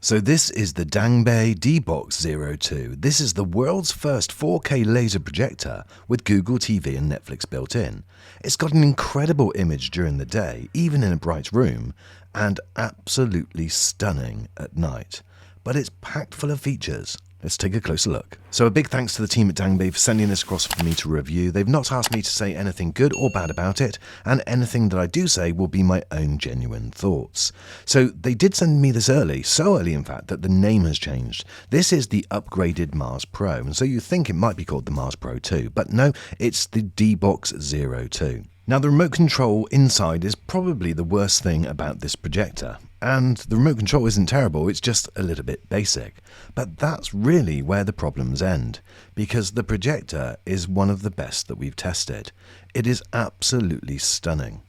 So this is the Dangbei DBOX02. This is the world's first 4K laser projector with Google TV and Netflix built in. It's got an incredible image during the day, even in a bright room, and absolutely stunning at night. But it's packed full of features. Let's take a closer look. So a big thanks to the team at Dangbei for sending this across for me to review. They've not asked me to say anything good or bad about it, and anything that I do say will be my own genuine thoughts. So they did send me this early, so early in fact that the name has changed. This is the upgraded Mars Pro, and so you think it might be called the Mars Pro 2, but no, it's the DBOX02. Now the remote control inside is probably the worst thing about this projector. And the remote control isn't terrible, it's just a little bit basic. But that's really where the problems end, because the projector is one of the best that we've tested. It is absolutely stunning.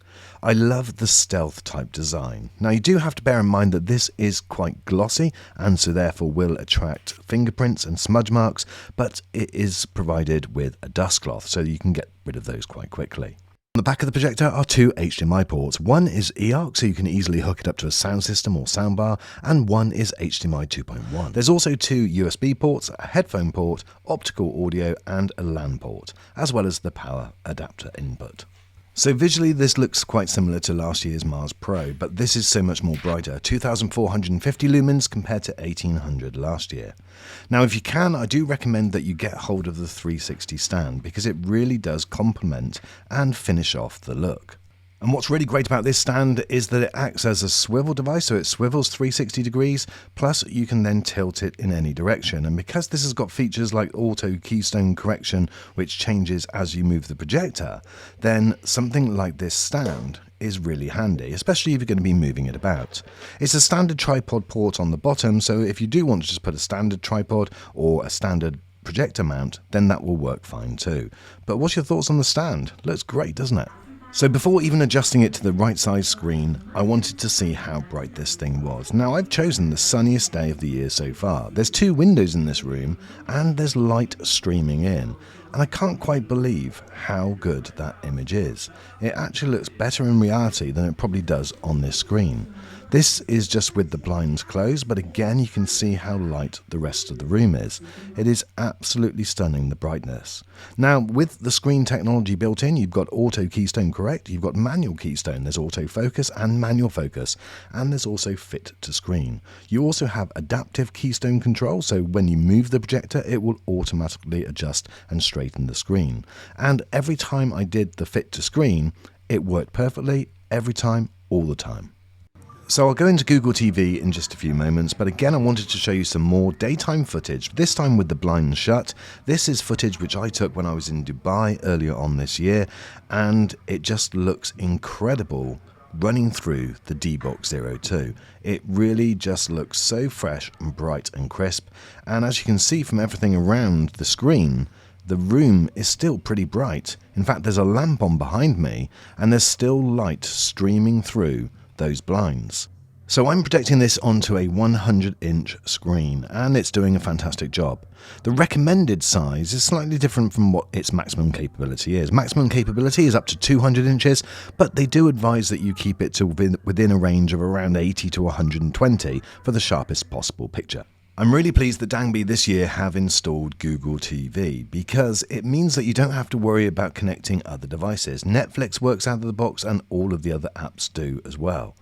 I love the stealth type design. Now you do have to bear in mind that this is quite glossy and so therefore will attract fingerprints and smudge marks, but it is provided with a dust cloth so you can get rid of those quite quickly. On the back of the projector are two HDMI ports. One is eARC, so you can easily hook it up to a sound system or soundbar, and one is HDMI 2.1. There's also two USB ports, a headphone port, optical audio, and a LAN port, as well as the power adapter input. So visually this looks quite similar to last year's Mars Pro, but this is so much more brighter, 2450 lumens compared to 1800 last year. Now if you can, I do recommend that you get hold of the 360 stand because it really does complement and finish off the look. And what's really great about this stand is that it acts as a swivel device, so it swivels 360 degrees, plus you can then tilt it in any direction. And because this has got features like auto keystone correction, which changes as you move the projector, then something like this stand is really handy, especially if you're going to be moving it about. It's a standard tripod port on the bottom, so if you do want to just put a standard tripod or a standard projector mount, then that will work fine too. But what's your thoughts on the stand? Looks great, doesn't it? So before even adjusting it to the right size screen, I wanted to see how bright this thing was. Now I've chosen the sunniest day of the year so far. There's two windows in this room and there's light streaming in. And I can't quite believe how good that image is. It actually looks better in reality than it probably does on this screen. This is just with the blinds closed, but again you can see how light the rest of the room is. It is absolutely stunning, the brightness. Now with the screen technology built in, you've got auto keystone correct, you've got manual keystone, there's auto focus and manual focus, and there's also fit to screen. You also have adaptive keystone control, so when you move the projector it will automatically adjust and straighten the screen. And every time I did the fit to screen, it worked perfectly, every time, all the time. So I'll go into Google TV in just a few moments, but again I wanted to show you some more daytime footage, this time with the blinds shut. This is footage which I took when I was in Dubai earlier on this year, and it just looks incredible running through the DBOX02. It really just looks so fresh and bright and crisp, and as you can see from everything around the screen, the room is still pretty bright. In fact, there's a lamp on behind me, and there's still light streaming through those blinds. So I'm projecting this onto a 100-inch screen and it's doing a fantastic job. The recommended size is slightly different from what its maximum capability is. Maximum capability is up to 200 inches, but they do advise that you keep it to within a range of around 80 to 120 for the sharpest possible picture. I'm really pleased that Dangbei this year have installed Google TV because it means that you don't have to worry about connecting other devices. Netflix works out of the box and all of the other apps do as well.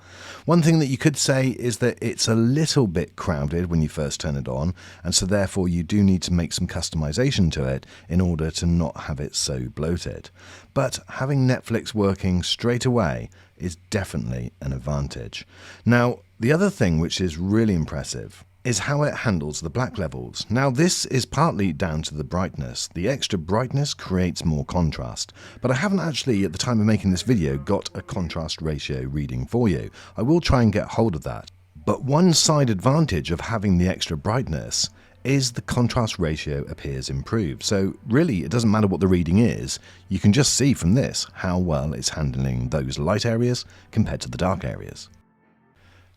One thing that you could say is that it's a little bit crowded when you first turn it on, and so therefore you do need to make some customization to it in order to not have it so bloated. But having Netflix working straight away is definitely an advantage. Now, the other thing which is really impressive is how it handles the black levels. Now this is partly down to the brightness. The extra brightness creates more contrast, but I haven't actually at the time of making this video got a contrast ratio reading for you. I will try and get hold of that. But one side advantage of having the extra brightness is the contrast ratio appears improved. So really it doesn't matter what the reading is, you can just see from this how well it's handling those light areas compared to the dark areas.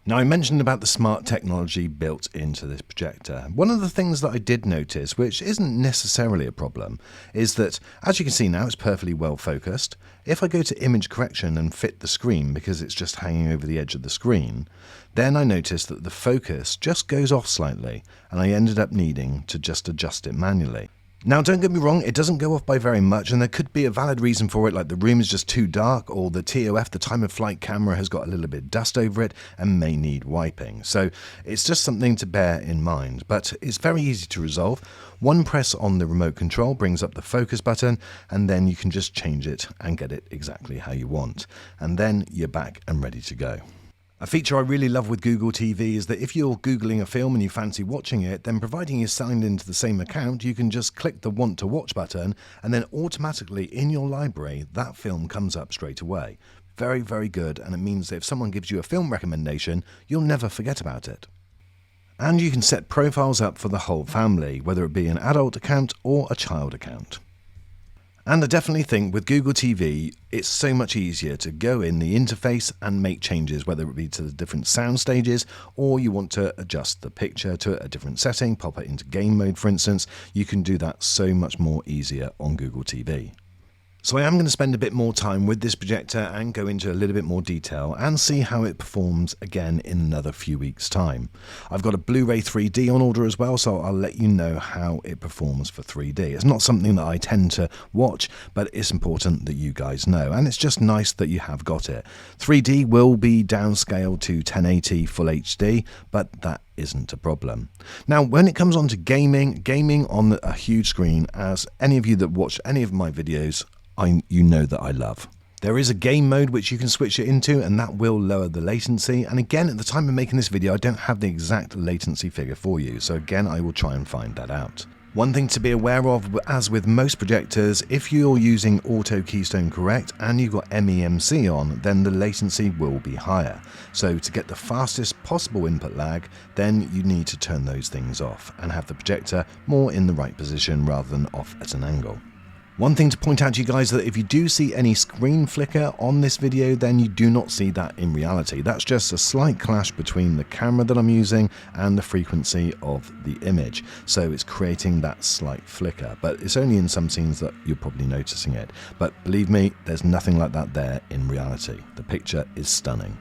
Now, I mentioned about the smart technology built into this projector. One of the things that I did notice, which isn't necessarily a problem, is that, as you can see now, it's perfectly well focused. If I go to image correction and fit the screen because it's just hanging over the edge of the screen, then I noticed that the focus just goes off slightly, and I ended up needing to just adjust it manually. Now, don't get me wrong, it doesn't go off by very much, and there could be a valid reason for it, like the room is just too dark, or the TOF, the time of flight camera, has got a little bit of dust over it and may need wiping. So it's just something to bear in mind, but it's very easy to resolve. One press on the remote control brings up the focus button, and then you can just change it and get it exactly how you want. And then you're back and ready to go. A feature I really love with Google TV is that if you're Googling a film and you fancy watching it, then providing you're signed into the same account, you can just click the Want to Watch button, and then automatically in your library, that film comes up straight away. Very, very good, and it means that if someone gives you a film recommendation, you'll never forget about it. And you can set profiles up for the whole family, whether it be an adult account or a child account. And I definitely think with Google TV, it's so much easier to go in the interface and make changes, whether it be to the different sound stages, or you want to adjust the picture to a different setting, pop it into game mode, for instance. You can do that so much more easier on Google TV. So I am going to spend a bit more time with this projector and go into a little bit more detail and see how it performs again in another few weeks' time. I've got a Blu-ray 3D on order as well, so I'll let you know how it performs for 3D. It's not something that I tend to watch, but it's important that you guys know, and it's just nice that you have got it. 3D will be downscaled to 1080 Full HD, but that isn't a problem. Now, when it comes on to gaming on a huge screen, as any of you that watch any of my videos, you know that I love. There is a game mode which you can switch it into, and that will lower the latency. And again, at the time of making this video, I don't have the exact latency figure for you. So again, I will try and find that out. One thing to be aware of, as with most projectors, if you're using auto keystone correct and you've got MEMC on, then the latency will be higher. So to get the fastest possible input lag, then you need to turn those things off and have the projector more in the right position rather than off at an angle. One thing to point out to you guys, that if you do see any screen flicker on this video, then you do not see that in reality. That's just a slight clash between the camera that I'm using and the frequency of the image. So it's creating that slight flicker, but it's only in some scenes that you're probably noticing it. But believe me, there's nothing like that there in reality. The picture is stunning.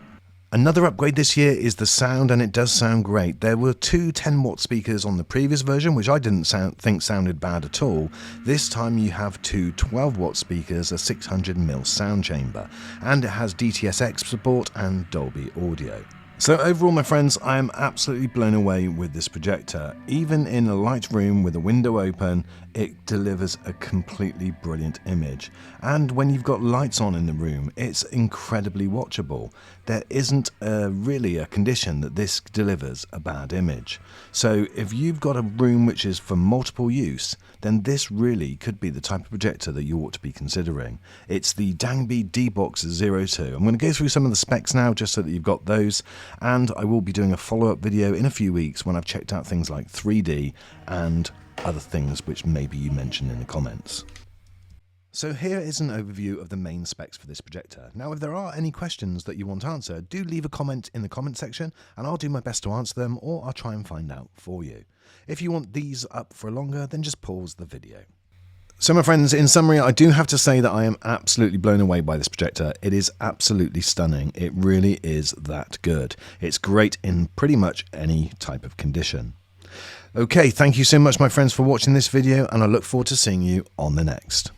Another upgrade this year is the sound, and it does sound great. There were two 10-watt speakers on the previous version, which I didn't think sounded bad at all. This time you have two 12-watt speakers, a 600mm sound chamber, and it has DTS:X support and Dolby Audio. So overall, my friends, I am absolutely blown away with this projector. Even in a light room with a window open, it delivers a completely brilliant image. And when you've got lights on in the room, it's incredibly watchable. There isn't really a condition that this delivers a bad image. So if you've got a room which is for multiple use, then this really could be the type of projector that you ought to be considering. It's the Dangbei DBOX02. I'm going to go through some of the specs now just so that you've got those, and I will be doing a follow-up video in a few weeks when I've checked out things like 3D and other things which maybe you mentioned in the comments. So here is an overview of the main specs for this projector. Now, if there are any questions that you want answered, do leave a comment in the comment section and I'll do my best to answer them, or I'll try and find out for you. If you want these up for longer, then just pause the video. So my friends, in summary, I do have to say that I am absolutely blown away by this projector. It is absolutely stunning. It really is that good. It's great in pretty much any type of condition. Okay, thank you so much, my friends, for watching this video, and I look forward to seeing you on the next.